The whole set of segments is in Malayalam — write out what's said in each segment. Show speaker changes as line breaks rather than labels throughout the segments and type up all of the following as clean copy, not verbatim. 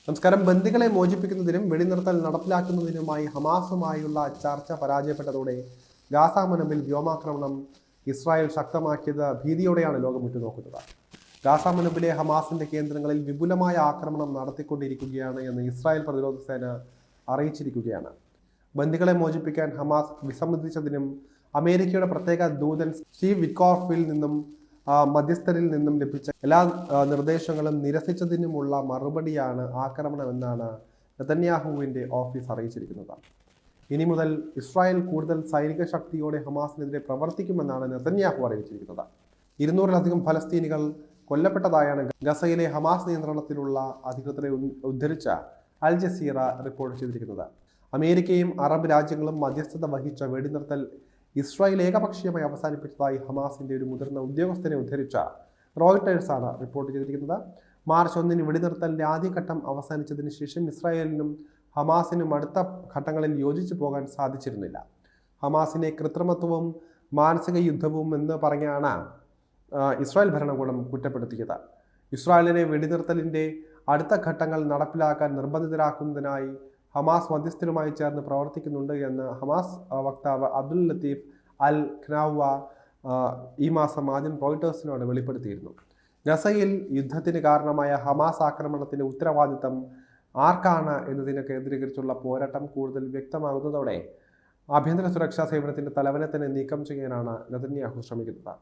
നമസ്കാരം. ബന്ദികളെ മോചിപ്പിക്കുന്നതിനും വെടിനിർത്തൽ നടപ്പിലാക്കുന്നതിനുമായി ഹമാസുമായുള്ള ചർച്ച പരാജയപ്പെട്ടതോടെ ഗാസ മുനമ്പിൽ വ്യോമാക്രമണം ഇസ്രായേൽ ശക്തമാക്കിയത് ഭീതിയോടെയാണ് ലോകം ഉറ്റുനോക്കുന്നത്. ഗാസ മുനമ്പിലെ ഹമാസിന്റെ കേന്ദ്രങ്ങളിൽ വിപുലമായ ആക്രമണം നടത്തിക്കൊണ്ടിരിക്കുകയാണ് എന്ന് ഇസ്രായേൽ പ്രതിരോധ സേന അറിയിച്ചിരിക്കുകയാണ്. ബന്ദികളെ മോചിപ്പിക്കാൻ ഹമാസ് വിസമ്മതിച്ചതിനും അമേരിക്കയുടെ പ്രത്യേക ദൂതൻ സ്റ്റീവ് വിറ്റ്കോഫിൽ നിന്നും മധ്യസ്ഥരിൽ നിന്നും ലഭിച്ച എല്ലാ നിർദ്ദേശങ്ങളും നിരസിച്ചതിനുമുള്ള മറുപടിയാണ് ആക്രമണമെന്നാണ് നെതന്യാഹുവിന്റെ ഓഫീസ് അറിയിച്ചിരിക്കുന്നത്. ഇനി മുതൽ ഇസ്രായേൽ കൂടുതൽ സൈനിക ശക്തിയോടെ ഹമാസിനെതിരെ പ്രവർത്തിക്കുമെന്നാണ് നെതന്യാഹു അറിയിച്ചിരിക്കുന്നത്. 200-ലധികം ഫലസ്തീനികൾ കൊല്ലപ്പെട്ടതായാണ് ഗസയിലെ ഹമാസ് നിയന്ത്രണത്തിലുള്ള അധികൃതരെ ഉദ്ധരിച്ച അൽ ജസീറ റിപ്പോർട്ട് ചെയ്തിരിക്കുന്നത്. അമേരിക്കയും അറബ് രാജ്യങ്ങളും മധ്യസ്ഥത വഹിച്ച വെടിനിർത്തൽ ഇസ്രായേൽ ഏകപക്ഷീയമായി അവസാനിപ്പിച്ചതായി ഹമാസിന്റെ ഒരു മുതിർന്ന ഉദ്യോഗസ്ഥനെ ഉദ്ധരിച്ച റോയിട്ടേഴ്സാണ് റിപ്പോർട്ട് ചെയ്തിരിക്കുന്നത്. മാർച്ച് 1 വെടിനിർത്തലിന്റെ ആദ്യഘട്ടം അവസാനിച്ചതിന് ശേഷം ഇസ്രായേലിനും ഹമാസിനും അടുത്ത ഘട്ടങ്ങളിൽ യോജിച്ചു പോകാൻ സാധിച്ചിരുന്നില്ല. ഹമാസിനെ കൃത്രിമത്വവും മാനസിക യുദ്ധവും എന്ന് പറഞ്ഞാണ് ഇസ്രായേൽ ഭരണകൂടം കുറ്റപ്പെടുത്തിയത്. ഇസ്രായേലിനെ വെടിനിർത്തലിന്റെ അടുത്ത ഘട്ടങ്ങൾ നടപ്പിലാക്കാൻ നിർബന്ധിതരാക്കുന്നതിനായി ഹമാസ് മധ്യസ്ഥരുമായി ചേർന്ന് പ്രവർത്തിക്കുന്നുണ്ട് എന്ന് ഹമാസ് വക്താവ് അബ്ദുൽ ലത്തീഫ് അൽ ഖ്നാവ ഈ മാസം ആദ്യം റോയിട്ടേഴ്സിനോട് വെളിപ്പെടുത്തിയിരുന്നു. ഗസയിൽ യുദ്ധത്തിന് കാരണമായ ഹമാസ് ആക്രമണത്തിന്റെ ഉത്തരവാദിത്തം ആർക്കാണ് എന്നതിനെ കേന്ദ്രീകരിച്ചുള്ള പോരാട്ടം കൂടുതൽ വ്യക്തമാകുന്നതോടെ ആഭ്യന്തര സുരക്ഷാ സേവനത്തിന്റെ തലവനെ തന്നെ നീക്കം ചെയ്യാനാണ് നെതന്യാഹു ശ്രമിക്കുന്നത്.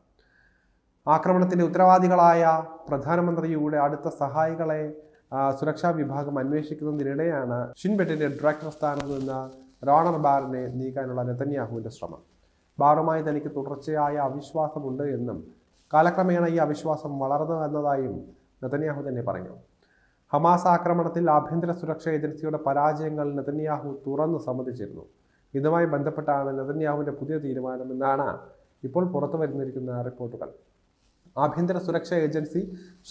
ആക്രമണത്തിന്റെ ഉത്തരവാദികളായ പ്രധാനമന്ത്രിയുടെ അടുത്ത സഹായികളെ സുരക്ഷാ വിഭാഗം അന്വേഷിക്കുന്നതിനിടെയാണ് ഷിൻ ബെറ്റിന്റെ ഡയറക്ടർ സ്ഥാനത്ത് നിന്ന് റോണർ ബാറിനെ നീക്കാനുള്ള നെതന്യാഹുവിന്റെ ശ്രമം. ബാറുമായി തനിക്ക് തുടർച്ചയായ അവിശ്വാസമുണ്ട് എന്നും കാലക്രമേണ ഈ അവിശ്വാസം വളർന്നു വന്നതായും നെതന്യാഹു തന്നെ പറഞ്ഞു. ഹമാസ് ആക്രമണത്തിൽ ആഭ്യന്തര സുരക്ഷാ ഏജൻസിയുടെ പരാജയങ്ങൾ നെതന്യാഹു തുറന്നു സമ്മതിച്ചിരുന്നു. ഇതുമായി ബന്ധപ്പെട്ടാണ് നെതന്യാഹുവിന്റെ പുതിയ തീരുമാനമെന്നാണ് ഇപ്പോൾ പുറത്തു വരുന്നിരിക്കുന്ന റിപ്പോർട്ടുകൾ. ആഭ്യന്തര സുരക്ഷാ ഏജൻസി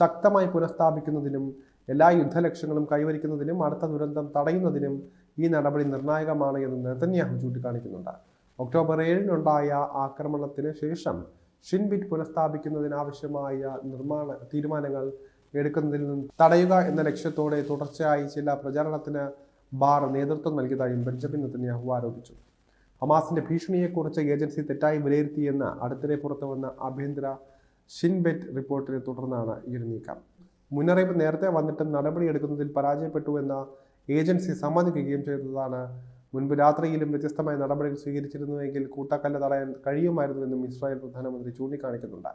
ശക്തമായി പുനഃസ്ഥാപിക്കുന്നതിനും എല്ലാ യുദ്ധലക്ഷ്യങ്ങളും കൈവരിക്കുന്നതിനും അടുത്ത ദുരന്തം തടയുന്നതിനും ഈ നടപടി നിർണായകമാണ് എന്ന് നെതന്യാഹു ചൂണ്ടിക്കാണിക്കുന്നുണ്ട്. ഒക്ടോബർ 7-നുണ്ടായ ആക്രമണത്തിന് ശേഷം ഷിൻബിറ്റ് പുനഃസ്ഥാപിക്കുന്നതിനാവശ്യമായ തീരുമാനങ്ങൾ എടുക്കുന്നതിൽ നിന്ന് തടയുക എന്ന ലക്ഷ്യത്തോടെ തുടർച്ചയായി ചില പ്രചാരണത്തിന് ബാർ നേതൃത്വം നൽകിയതായും ബെഞ്ചമിൻ നെതന്യാഹു ആരോപിച്ചു. ഹമാസിന്റെ ഭീഷണിയെക്കുറിച്ച് ഏജൻസി തെറ്റായി വിലയിരുത്തിയെന്ന് അടുത്തിടെ പുറത്തുവന്ന ആഭ്യന്തര ഷിൻബെറ്റ് റിപ്പോർട്ടിനെ തുടർന്നാണ് ഈ ഒരു നീക്കം. മുന്നറിയിപ്പ് നേരത്തെ വന്നിട്ടും നടപടിയെടുക്കുന്നതിൽ പരാജയപ്പെട്ടു എന്ന ഏജൻസി സമ്മതിക്കുകയും ചെയ്തതാണ്. മുൻപ് രാത്രിയിലും വ്യത്യസ്തമായ നടപടികൾ സ്വീകരിച്ചിരുന്നുവെങ്കിൽ കൂട്ടക്കല്ല് തടയാൻ കഴിയുമായിരുന്നുവെന്നും ഇസ്രായേൽ പ്രധാനമന്ത്രി ചൂണ്ടിക്കാണിക്കുന്നുണ്ട്.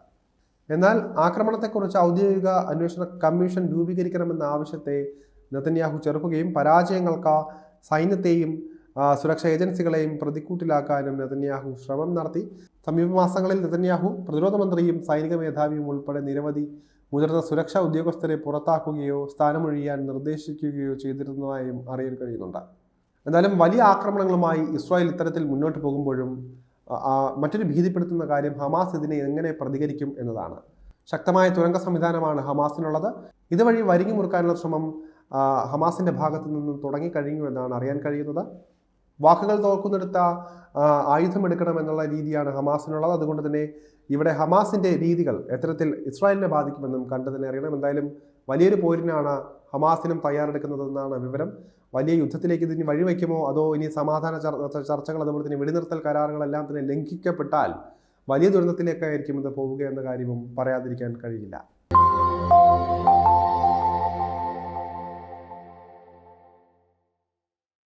എന്നാൽ ആക്രമണത്തെക്കുറിച്ച് ഔദ്യോഗിക അന്വേഷണ കമ്മീഷൻ രൂപീകരിക്കണമെന്ന ആവശ്യത്തെ നെതന്യാഹു ചെറുക്കുകയും പരാജയങ്ങൾക്ക് സൈന്യത്തെയും സുരക്ഷാ ഏജൻസികളെയും പ്രതിക്കൂട്ടിലാക്കാനും നെതന്യാഹു ശ്രമം നടത്തി. സമീപ മാസങ്ങളിൽ നെതന്യാഹു പ്രതിരോധ മന്ത്രിയും സൈനിക മേധാവിയും ഉൾപ്പെടെ നിരവധി മുതിർന്ന സുരക്ഷാ ഉദ്യോഗസ്ഥരെ പുറത്താക്കുകയോ സ്ഥാനമൊഴിയാൻ നിർദ്ദേശിക്കുകയോ ചെയ്തിരുന്നതായും അറിയാൻ കഴിയുന്നുണ്ട്. എന്നാലും വലിയ ആക്രമണങ്ങളുമായി ഇസ്രായേൽ ഇത്തരത്തിൽ മുന്നോട്ട് പോകുമ്പോഴും മറ്റൊരു ഭീതിപ്പെടുത്തുന്ന കാര്യം ഹമാസ് ഇതിനെ എങ്ങനെ പ്രതികരിക്കും എന്നതാണ്. ശക്തമായ തുരങ്ക സംവിധാനമാണ് ഹമാസിനുള്ളത്. ഇതുവഴി വരിഞ്ഞു മുറുക്കാനുള്ള ശ്രമം ഹമാസിന്റെ ഭാഗത്തു നിന്നും തുടങ്ങിക്കഴിഞ്ഞു എന്നാണ് അറിയാൻ കഴിയുന്നത്. വാക്കുകൾ തോക്കുന്നെടുത്ത ആയുധമെടുക്കണം എന്നുള്ള രീതിയാണ് ഹമാസിനുള്ളത്. അതുകൊണ്ട് തന്നെ ഇവിടെ ഹമാസിന്റെ രീതികൾ എത്തരത്തിൽ ഇസ്രായേലിനെ ബാധിക്കുമെന്നും കണ്ടു തന്നെ അറിയണം. എന്തായാലും വലിയൊരു പോരിനാണ് ഹമാസിനും തയ്യാറെടുക്കുന്നതെന്നാണ് വിവരം. വലിയ യുദ്ധത്തിലേക്ക് ഇതിന് വഴിവെക്കുമോ അതോ ഇനി സമാധാന ചർച്ചകൾ അതുപോലെ തന്നെ വെടിനിർത്തൽ കരാറുകളെല്ലാം തന്നെ ലംഘിക്കപ്പെട്ടാൽ വലിയ ദുരന്തത്തിലേക്കായിരിക്കും ഇത് പോവുക എന്ന കാര്യവും പറയാതിരിക്കാൻ കഴിയില്ല.